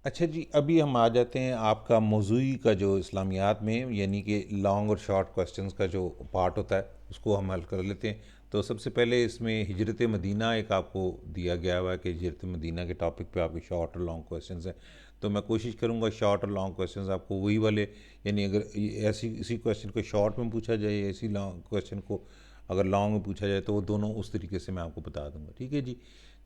اچھا جی، ابھی ہم آ جاتے ہیں آپ کا موضوعی کا جو اسلامیات میں، یعنی کہ لانگ اور شارٹ کوسچنز کا جو پارٹ ہوتا ہے اس کو ہم حل کر لیتے ہیں۔ تو سب سے پہلے اس میں ہجرت مدینہ ایک آپ کو دیا گیا ہوا ہے کہ ہجرت مدینہ کے ٹاپک پہ آپ کے شارٹ اور لانگ کوسچنز ہیں۔ تو میں کوشش کروں گا شارٹ اور لانگ کوسچنز آپ کو وہی والے، یعنی اگر اسی کوسچن کو شارٹ میں پوچھا جائے یا اسی لانگ کوسچن کو اگر لانگ میں پوچھا جائے تو وہ دونوں اس طریقے سے میں آپ کو بتا دوں گا، ٹھیک ہے جی۔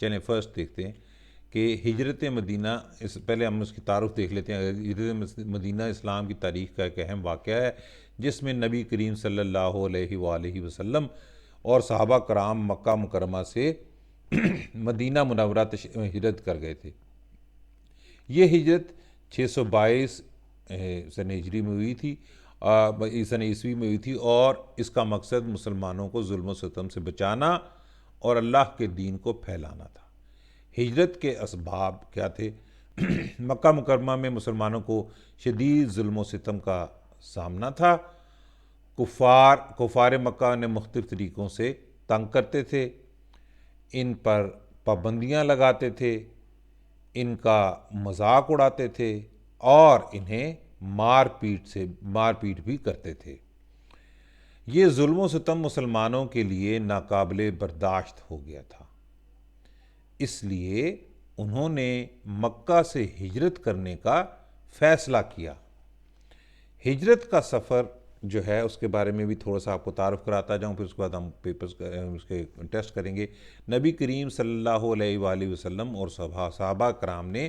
چلیں فرسٹ دیکھتے ہیں کہ ہجرت مدینہ، اس پہلے ہم اس کی تعارف دیکھ لیتے ہیں۔ ہجرت مدینہ اسلام کی تاریخ کا ایک اہم واقعہ ہے جس میں نبی کریم صلی اللہ علیہ وآلہ وسلم اور صحابہ کرام مکہ مکرمہ سے مدینہ منورہ ہجرت کر گئے تھے۔ یہ ہجرت 622 سن ہجری میں ہوئی تھی، سن عیسوی میں ہوئی تھی، اور اس کا مقصد مسلمانوں کو ظلم و ستم سے بچانا اور اللہ کے دین کو پھیلانا تھا۔ ہجرت کے اسباب کیا تھے؟ مکہ مکرمہ میں مسلمانوں کو شدید ظلم و ستم کا سامنا تھا۔ کفار مکہ نے مختلف طریقوں سے تنگ کرتے تھے، ان پر پابندیاں لگاتے تھے، ان کا مذاق اڑاتے تھے اور انہیں مار پیٹ بھی کرتے تھے۔ یہ ظلم و ستم مسلمانوں کے لیے ناقابل برداشت ہو گیا تھا، اس لیے انہوں نے مکہ سے ہجرت کرنے کا فیصلہ کیا۔ ہجرت کا سفر جو ہے اس کے بارے میں بھی تھوڑا سا آپ کو تعارف کراتا جاؤں، پھر اس کے بعد ہم اس کے ٹیسٹ کریں گے۔ نبی کریم صلی اللہ علیہ وآلہ وسلم اور صحابہ کرام نے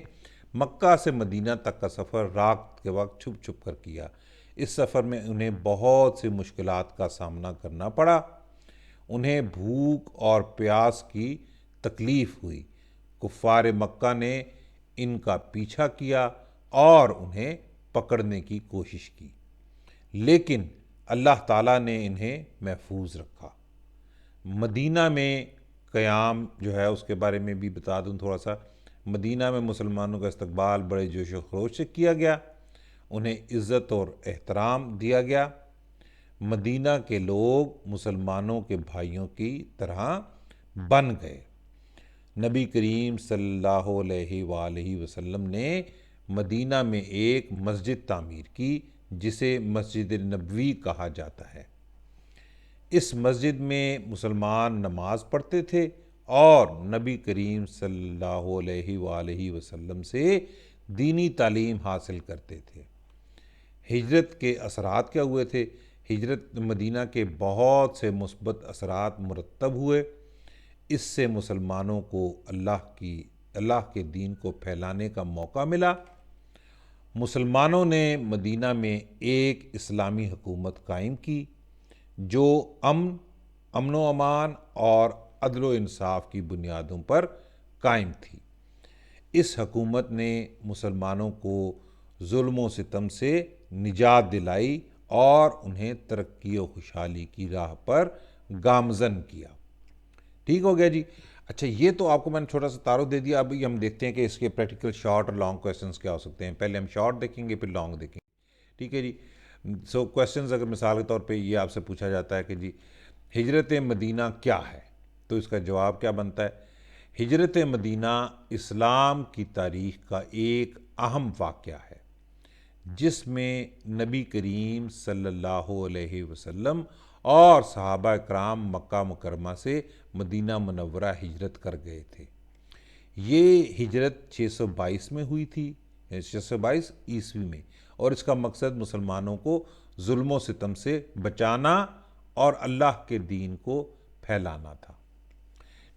مکہ سے مدینہ تک کا سفر رات کے وقت چھپ چھپ کر کیا۔ اس سفر میں انہیں بہت سی مشکلات کا سامنا کرنا پڑا۔ انہیں بھوک اور پیاس کی تکلیف ہوئی۔ کفار مکہ نے ان کا پیچھا کیا اور انہیں پکڑنے کی کوشش کی، لیکن اللہ تعالیٰ نے انہیں محفوظ رکھا۔ مدینہ میں قیام جو ہے اس کے بارے میں بھی بتا دوں تھوڑا سا۔ مدینہ میں مسلمانوں کا استقبال بڑے جوش و خروش سے کیا گیا، انہیں عزت اور احترام دیا گیا۔ مدینہ کے لوگ مسلمانوں کے بھائیوں کی طرح بن گئے۔ نبی کریم صلی اللہ علیہ وآلہ وسلم نے مدینہ میں ایک مسجد تعمیر کی جسے مسجد نبوی کہا جاتا ہے۔ اس مسجد میں مسلمان نماز پڑھتے تھے اور نبی کریم صلی اللہ علیہ وآلہ وسلم سے دینی تعلیم حاصل کرتے تھے۔ ہجرت کے اثرات کیا ہوئے تھے؟ ہجرت مدینہ کے بہت سے مثبت اثرات مرتب ہوئے۔ اس سے مسلمانوں کو اللہ کے دین کو پھیلانے کا موقع ملا۔ مسلمانوں نے مدینہ میں ایک اسلامی حکومت قائم کی جو امن و امان اور عدل و انصاف کی بنیادوں پر قائم تھی۔ اس حکومت نے مسلمانوں کو ظلم و ستم سے نجات دلائی اور انہیں ترقی و خوشحالی کی راہ پر گامزن کیا۔ ٹھیک ہو گیا جی۔ اچھا، یہ تو آپ کو میں نے چھوٹا سا تعارف دے دیا۔ ابھی ہم دیکھتے ہیں کہ اس کے پریکٹیکل شارٹ اور لانگ کویسچنز کیا ہو سکتے ہیں۔ پہلے ہم شارٹ دیکھیں گے پھر لانگ دیکھیں گے، ٹھیک ہے جی۔ سو کویسچنز اگر مثال کے طور پہ یہ آپ سے پوچھا جاتا ہے کہ جی ہجرت مدینہ کیا ہے، تو اس کا جواب کیا بنتا ہے؟ ہجرت مدینہ اسلام کی تاریخ کا ایک اہم واقعہ ہے جس میں نبی کریم صلی اللہ علیہ وسلم اور صحابہ کرام مکہ مکرمہ سے مدینہ منورہ ہجرت کر گئے تھے۔ یہ ہجرت 622 میں ہوئی تھی، 622 عیسوی میں، اور اس کا مقصد مسلمانوں کو ظلم و ستم سے بچانا اور اللہ کے دین کو پھیلانا تھا۔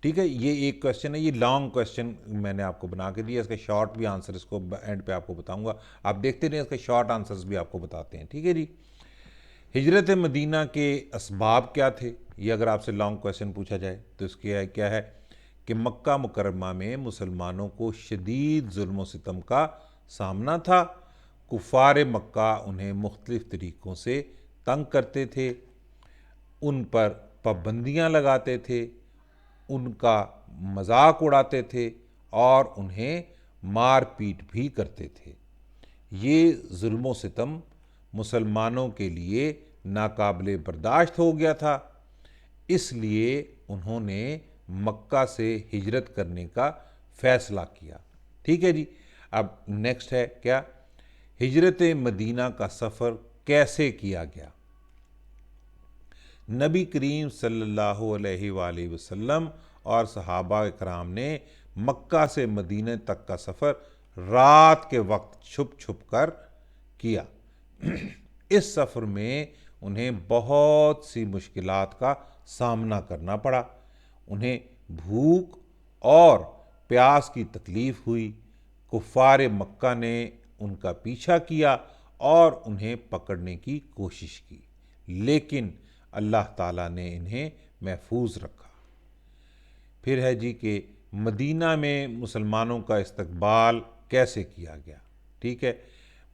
ٹھیک ہے، یہ ایک کویسچن ہے۔ یہ لانگ کویسچن میں نے آپ کو بنا کے دیا، اس کا شارٹ بھی آنسر اس کو اینڈ پہ آپ کو بتاؤں گا، آپ دیکھتے رہیں، اس کا شارٹ آنسرز بھی آپ کو بتاتے ہیں، ٹھیک ہے جی۔ ہجرت مدینہ کے اسباب کیا تھے؟ یہ اگر آپ سے لانگ کویسچن پوچھا جائے تو اس کے کیا ہے کہ مکہ مکرمہ میں مسلمانوں کو شدید ظلم و ستم کا سامنا تھا۔ کفار مکہ انہیں مختلف طریقوں سے تنگ کرتے تھے، ان پر پابندیاں لگاتے تھے، ان کا مذاق اڑاتے تھے اور انہیں مار پیٹ بھی کرتے تھے۔ یہ ظلم و ستم مسلمانوں کے لیے ناقابل برداشت ہو گیا تھا، اس لیے انہوں نے مکہ سے ہجرت کرنے کا فیصلہ کیا۔ ٹھیک ہے جی۔ اب نیکسٹ ہے کیا، ہجرت مدینہ کا سفر کیسے کیا گیا۔ نبی کریم صلی اللہ علیہ وآلہ وسلم اور صحابہ کرام نے مکہ سے مدینہ تک کا سفر رات کے وقت چھپ چھپ کر کیا۔ اس سفر میں انہیں بہت سی مشکلات کا سامنا کرنا پڑا۔ انہیں بھوک اور پیاس کی تکلیف ہوئی۔ کفار مکہ نے ان کا پیچھا کیا اور انہیں پکڑنے کی کوشش کی، لیکن اللہ تعالیٰ نے انہیں محفوظ رکھا۔ پھر ہے جی کہ مدینہ میں مسلمانوں کا استقبال کیسے کیا گیا۔ ٹھیک ہے،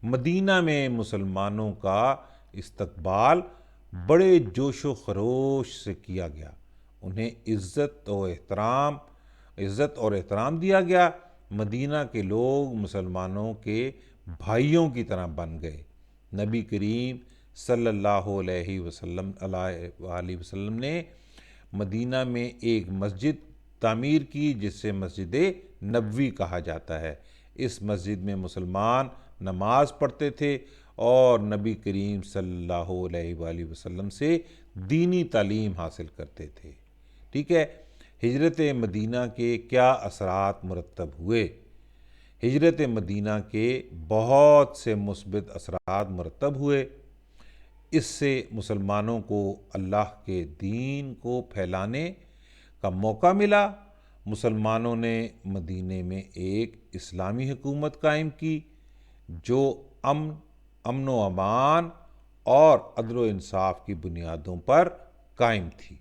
مدینہ میں مسلمانوں کا استقبال بڑے جوش و خروش سے کیا گیا۔ انہیں عزت اور احترام دیا گیا۔ مدینہ کے لوگ مسلمانوں کے بھائیوں کی طرح بن گئے۔ نبی کریم صلی اللہ علیہ وسلم نے مدینہ میں ایک مسجد تعمیر کی جس سے مسجد نبوی کہا جاتا ہے۔ اس مسجد میں مسلمان نماز پڑھتے تھے اور نبی کریم صلی اللہ علیہ وآلہ وسلم سے دینی تعلیم حاصل کرتے تھے۔ ٹھیک ہے، ہجرت مدینہ کے کیا اثرات مرتب ہوئے۔ ہجرت مدینہ کے بہت سے مثبت اثرات مرتب ہوئے۔ اس سے مسلمانوں کو اللہ کے دین کو پھیلانے کا موقع ملا۔ مسلمانوں نے مدینے میں ایک اسلامی حکومت قائم کی جو امن و امان اور عدل و انصاف کی بنیادوں پر قائم تھی۔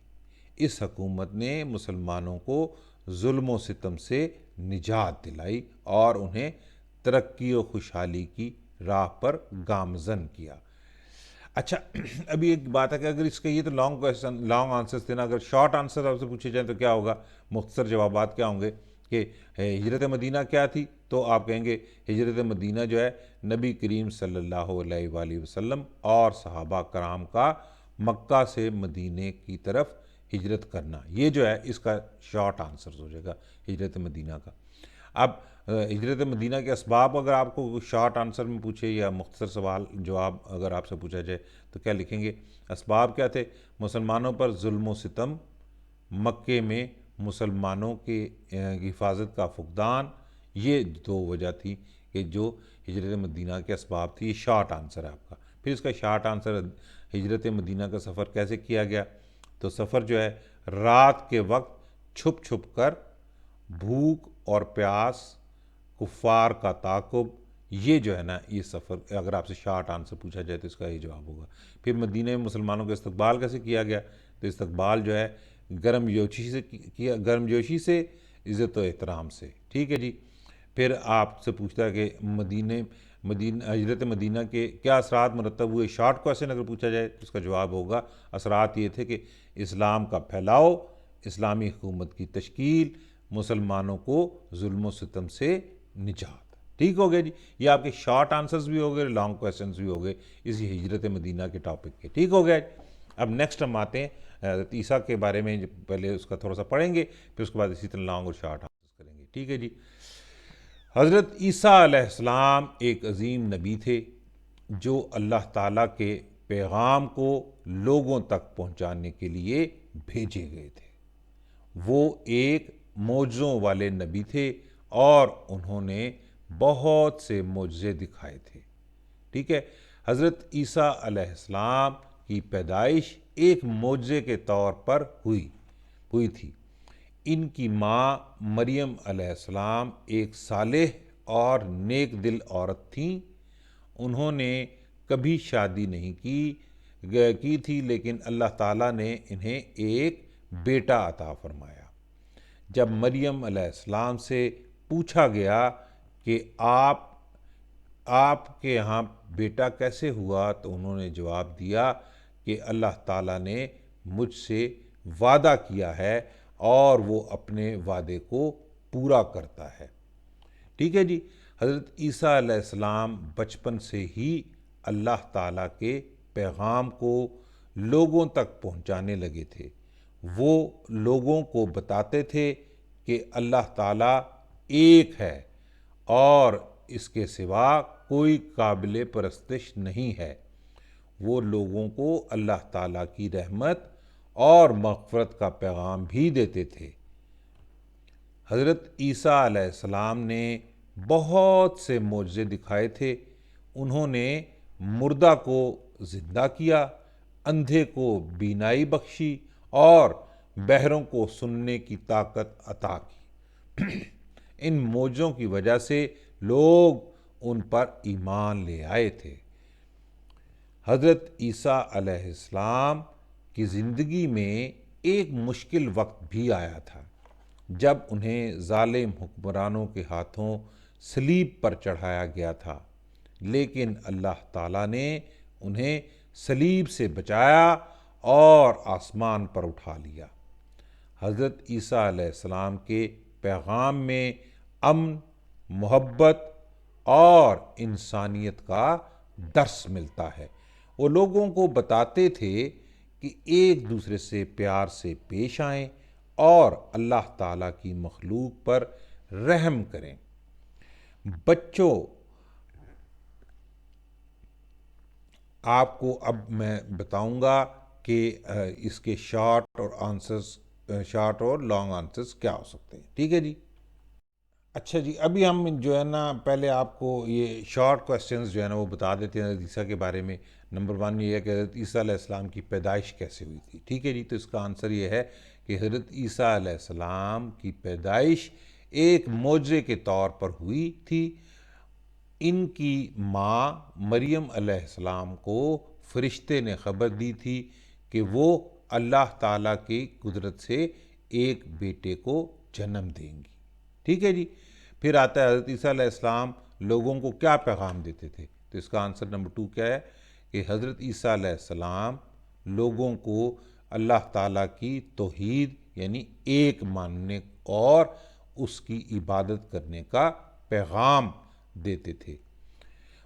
اس حکومت نے مسلمانوں کو ظلم و ستم سے نجات دلائی اور انہیں ترقی و خوشحالی کی راہ پر گامزن کیا۔ اچھا، ابھی ایک بات ہے کہ اگر اس کے یہ تو لانگ آنسرز تھے نا، اگر شارٹ آنسر آپ سے پوچھے جائیں تو کیا ہوگا، مختصر جوابات کیا ہوں گے کہ ہجرت مدینہ کیا تھی، تو آپ کہیں گے ہجرت مدینہ جو ہے نبی کریم صلی اللہ علیہ وآلہ وسلم اور صحابہ کرام کا مکہ سے مدینے کی طرف ہجرت کرنا، یہ جو ہے اس کا شارٹ آنسر ہو جائے گا ہجرت مدینہ کا۔ اب ہجرت مدینہ کے اسباب اگر آپ کو شارٹ آنسر میں پوچھے یا مختصر سوال جواب اگر آپ سے پوچھا جائے تو کیا لکھیں گے؟ اسباب کیا تھے؟ مسلمانوں پر ظلم و ستم، مکے میں مسلمانوں کی حفاظت کا فقدان، یہ دو وجہ تھی کہ جو ہجرت مدینہ کے اسباب تھی۔ یہ شارٹ آنسر ہے آپ کا۔ پھر اس کا شارٹ آنسر ہجرت مدینہ کا سفر کیسے کیا گیا، تو سفر جو ہے رات کے وقت چھپ چھپ کر، بھوک اور پیاس، کفار کا تعاقب، یہ جو ہے نا یہ سفر اگر آپ سے شارٹ آنسر پوچھا جائے تو اس کا یہ جواب ہوگا۔ پھر مدینہ میں مسلمانوں کا استقبال کیسے کیا گیا، تو استقبال جو ہے گرم جوشی سے، عزت و احترام سے۔ ٹھیک ہے جی۔ پھر آپ سے پوچھتا ہے کہ ہجرت مدینہ کے کیا اثرات مرتب ہوئے، شارٹ کویسچن اگر پوچھا جائے تو اس کا جواب ہوگا اثرات یہ تھے کہ اسلام کا پھیلاؤ، اسلامی حکومت کی تشکیل، مسلمانوں کو ظلم و ستم سے نجات۔ ٹھیک ہو گیا جی، یہ آپ کے شارٹ آنسرز بھی ہو گئے، لانگ کویسچنز بھی ہو گئے اسی ہجرت مدینہ کے ٹاپک کے۔ ٹھیک ہو گیا۔ اب نیکسٹ ہم آتے ہیں حضرت عیسیٰ کے بارے میں، پہلے اس کا تھوڑا سا پڑھیں گے پھر اس کے بعد اسی طرح لانگ اور شارٹ آنسرز کریں گے۔ ٹھیک ہے جی۔ حضرت عیسیٰ علیہ السلام ایک عظیم نبی تھے جو اللہ تعالیٰ کے پیغام کو لوگوں تک پہنچانے کے لیے بھیجے گئے تھے۔ وہ ایک معجزوں والے نبی تھے اور انہوں نے بہت سے معجزے دکھائے تھے۔ ٹھیک ہے، حضرت عیسیٰ علیہ السلام کی پیدائش ایک معجزے کے طور پر ہوئی تھی۔ ان کی ماں مریم علیہ السلام ایک صالح اور نیک دل عورت تھیں۔ انہوں نے کبھی شادی نہیں کی تھی، لیکن اللہ تعالیٰ نے انہیں ایک بیٹا عطا فرمایا۔ جب مریم علیہ السلام سے پوچھا گیا کہ آپ کے یہاں بیٹا کیسے ہوا، تو انہوں نے جواب دیا کہ اللہ تعالیٰ نے مجھ سے وعدہ کیا ہے اور وہ اپنے وعدے کو پورا کرتا ہے۔ ٹھیک ہے جی۔ حضرت عیسیٰ علیہ السلام بچپن سے ہی اللہ تعالیٰ کے پیغام کو لوگوں تک پہنچانے لگے تھے۔ وہ لوگوں کو بتاتے تھے کہ اللہ تعالیٰ ایک ہے اور اس کے سوا کوئی قابل پرستش نہیں ہے۔ وہ لوگوں کو اللہ تعالیٰ کی رحمت اور مغفرت کا پیغام بھی دیتے تھے۔ حضرت عیسیٰ علیہ السلام نے بہت سے معجزے دکھائے تھے۔ انہوں نے مردہ کو زندہ کیا، اندھے کو بینائی بخشی اور بہروں کو سننے کی طاقت عطا کی۔ ان معجزوں کی وجہ سے لوگ ان پر ایمان لے آئے تھے۔ حضرت عیسیٰ علیہ السلام کی زندگی میں ایک مشکل وقت بھی آیا تھا، جب انہیں ظالم حکمرانوں کے ہاتھوں صلیب پر چڑھایا گیا تھا، لیکن اللہ تعالیٰ نے انہیں صلیب سے بچایا اور آسمان پر اٹھا لیا۔ حضرت عیسیٰ علیہ السلام کے پیغام میں امن، محبت اور انسانیت کا درس ملتا ہے۔ وہ لوگوں کو بتاتے تھے کہ ایک دوسرے سے پیار سے پیش آئیں اور اللہ تعالیٰ کی مخلوق پر رحم کریں۔ بچوں، آپ کو اب میں بتاؤں گا کہ اس کے شارٹ اور لانگ آنسرز کیا ہو سکتے ہیں، ٹھیک ہے جی؟ اچھا جی، ابھی ہم جو ہے نا پہلے آپ کو یہ شارٹ کوسچنز جو ہے نا وہ بتا دیتے ہیں حضرت عیسیٰ کے بارے میں۔ نمبر 1 یہ ہے کہ حضرت عیسیٰ علیہ السلام کی پیدائش کیسے ہوئی تھی، ٹھیک ہے جی؟ تو اس کا آنسر یہ ہے کہ حضرت عیسیٰ علیہ السلام کی پیدائش ایک معجزے کے طور پر ہوئی تھی۔ ان کی ماں مریم علیہ السلام کو فرشتے نے خبر دی تھی کہ وہ اللہ تعالیٰ کی قدرت سے ایک بیٹے کو جنم دیں گی، ٹھیک ہے جی؟ پھر آتا ہے حضرت عیسیٰ علیہ السلام لوگوں کو کیا پیغام دیتے تھے، تو اس کا آنسر نمبر 2 کیا ہے کہ حضرت عیسیٰ علیہ السلام لوگوں کو اللہ تعالیٰ کی توحید یعنی ایک ماننے اور اس کی عبادت کرنے کا پیغام دیتے تھے۔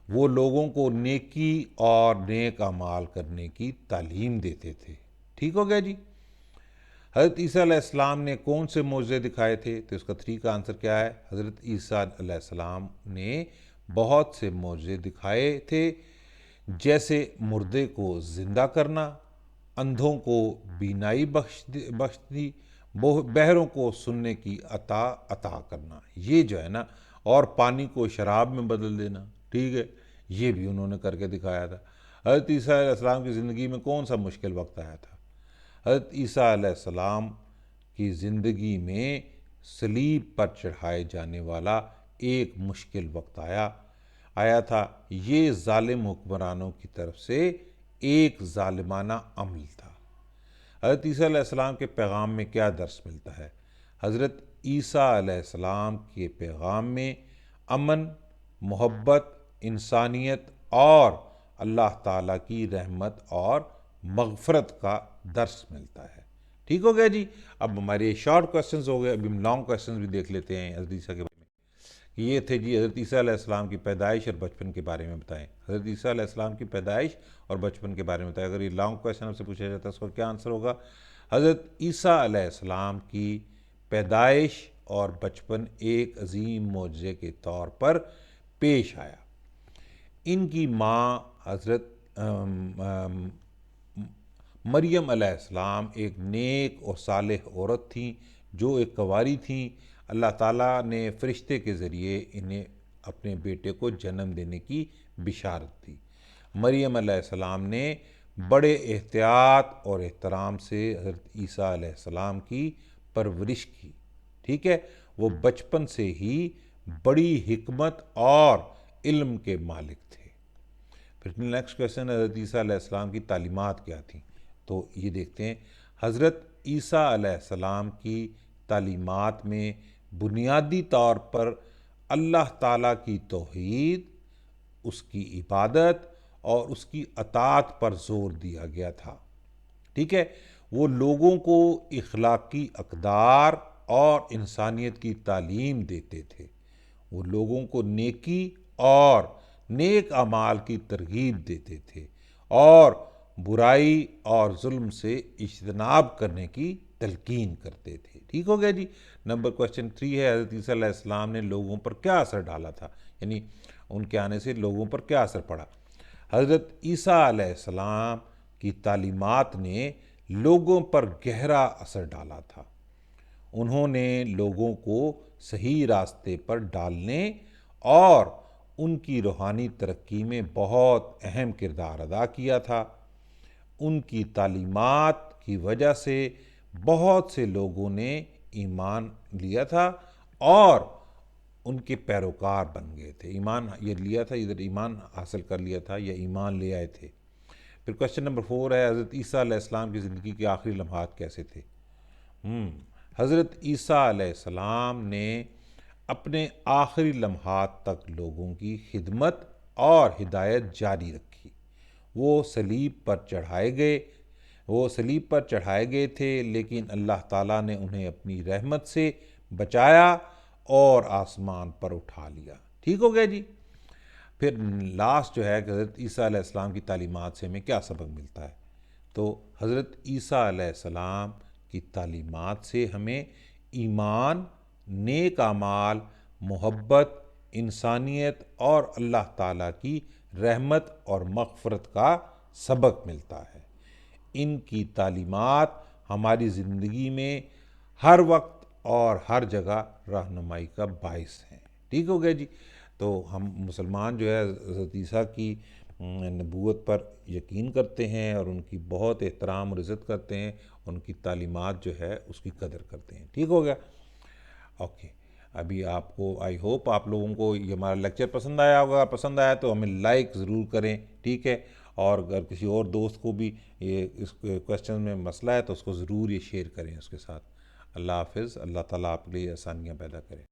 وہ لوگوں کو نیکی اور نیک اعمال کرنے کی تعلیم دیتے تھے، ٹھیک ہو گیا جی؟ حضرت عیسیٰ علیہ السلام نے کون سے معجزے دکھائے تھے، تو اس کا 3 کا آنسر کیا ہے؟ حضرت عیسیٰ علیہ السلام نے بہت سے معجزے دکھائے تھے، جیسے مردے کو زندہ کرنا، اندھوں کو بینائی بخشتی، بہروں کو سننے کی عطا کرنا، یہ جو ہے نا، اور پانی کو شراب میں بدل دینا، ٹھیک ہے، یہ بھی انہوں نے کر کے دکھایا تھا۔ حضرت عیسیٰ علیہ السلام کی زندگی میں کون سا مشکل وقت آیا تھا؟ حضرت عیسیٰ علیہ السلام کی زندگی میں صلیب پر چڑھائے جانے والا ایک مشکل وقت آیا تھا۔ یہ ظالم حکمرانوں کی طرف سے ایک ظالمانہ عمل تھا۔ حضرت عیسیٰ علیہ السلام کے پیغام میں کیا درس ملتا ہے؟ حضرت عیسیٰ علیہ السلام کے پیغام میں امن، محبت، انسانیت اور اللہ تعالیٰ کی رحمت اور مغفرت کا درس ملتا ہے، ٹھیک ہو گیا جی؟ اب ہمارے شارٹ کوسچنز ہو گئے، ابھی ہم لانگ کوسچنز بھی دیکھ لیتے ہیں حضرت عیسیٰ کے بارے میں۔ یہ تھے جی حضرت عیسیٰ علیہ السلام کی پیدائش اور بچپن کے بارے میں بتائیں۔ حضرت عیسیٰ علیہ السلام کی پیدائش اور بچپن کے بارے میں بتائیں۔ اگر یہ لانگ کوسچن آپ سے پوچھا جاتا ہے اس کا کیا آنسر ہوگا؟ حضرت عیسیٰ علیہ السلام کی پیدائش اور بچپن ایک عظیم معجزے کے طور پر پیش آیا۔ ان کی ماں حضرت مریم علیہ السلام ایک نیک اور صالح عورت تھیں جو ایک کنواری تھیں۔ اللہ تعالیٰ نے فرشتے کے ذریعے انہیں اپنے بیٹے کو جنم دینے کی بشارت دی۔ مریم علیہ السلام نے بڑے احتیاط اور احترام سے حضرت عیسیٰ علیہ السلام کی پرورش کی، ٹھیک ہے؟ وہ بچپن سے ہی بڑی حکمت اور علم کے مالک تھے۔ پھر نیکسٹ کویسچن، حضرت عیسیٰ علیہ السلام کی تعلیمات کیا تھیں؟ تو یہ دیکھتے ہیں، حضرت عیسیٰ علیہ السلام کی تعلیمات میں بنیادی طور پر اللہ تعالیٰ کی توحید، اس کی عبادت اور اس کی اطاعت پر زور دیا گیا تھا، ٹھیک ہے؟ وہ لوگوں کو اخلاقی اقدار اور انسانیت کی تعلیم دیتے تھے۔ وہ لوگوں کو نیکی اور نیک اعمال کی ترغیب دیتے تھے اور برائی اور ظلم سے اجتناب کرنے کی تلقین کرتے تھے، ٹھیک ہو گیا جی؟ نمبر کوسچن 3 ہے، حضرت عیسیٰ علیہ السلام نے لوگوں پر کیا اثر ڈالا تھا؟ یعنی ان کے آنے سے لوگوں پر کیا اثر پڑا۔ حضرت عیسیٰ علیہ السلام کی تعلیمات نے لوگوں پر گہرا اثر ڈالا تھا۔ انہوں نے لوگوں کو صحیح راستے پر ڈالنے اور ان کی روحانی ترقی میں بہت اہم کردار ادا کیا تھا۔ ان کی تعلیمات کی وجہ سے بہت سے لوگوں نے ایمان لیا تھا اور ان کے پیروکار بن گئے تھے۔ ایمان یہ لیا تھا، ادھر ایمان حاصل کر لیا تھا یا ایمان لے آئے تھے۔ پھر کوشچن نمبر 4 ہے، حضرت عیسیٰ علیہ السلام کی زندگی کے آخری لمحات کیسے تھے؟ حضرت عیسیٰ علیہ السلام نے اپنے آخری لمحات تک لوگوں کی خدمت اور ہدایت جاری رکھی۔ وہ صلیب پر چڑھائے گئے تھے، لیکن اللہ تعالیٰ نے انہیں اپنی رحمت سے بچایا اور آسمان پر اٹھا لیا۔ ٹھیک ہو گیا جی۔ پھر لاسٹ جو ہے کہ حضرت عیسیٰ علیہ السلام کی تعلیمات سے ہمیں کیا سبق ملتا ہے؟ تو حضرت عیسیٰ علیہ السلام کی تعلیمات سے ہمیں ایمان، نیک اعمال، محبت، انسانیت اور اللہ تعالیٰ کی رحمت اور مغفرت کا سبق ملتا ہے۔ ان کی تعلیمات ہماری زندگی میں ہر وقت اور ہر جگہ رہنمائی کا باعث ہیں۔ ٹھیک ہو گیا جی۔ تو ہم مسلمان جو ہے حضرت عیسیٰ کی نبوت پر یقین کرتے ہیں اور ان کی بہت احترام اور عزت کرتے ہیں، ان کی تعلیمات جو ہے اس کی قدر کرتے ہیں۔ ٹھیک ہو گیا؟ اوکے، ابھی آپ کو آئی ہوپ آپ لوگوں کو یہ ہمارا لیکچر پسند آیا ہوگا۔ پسند آیا تو ہمیں لائک ضرور کریں، ٹھیک ہے؟ اور اگر کسی اور دوست کو بھی یہ اس کویسچن میں مسئلہ ہے تو اس کو ضرور یہ شیئر کریں اس کے ساتھ۔ اللہ حافظ۔ اللہ تعالیٰ آپ کے لیے آسانیاں پیدا کرے۔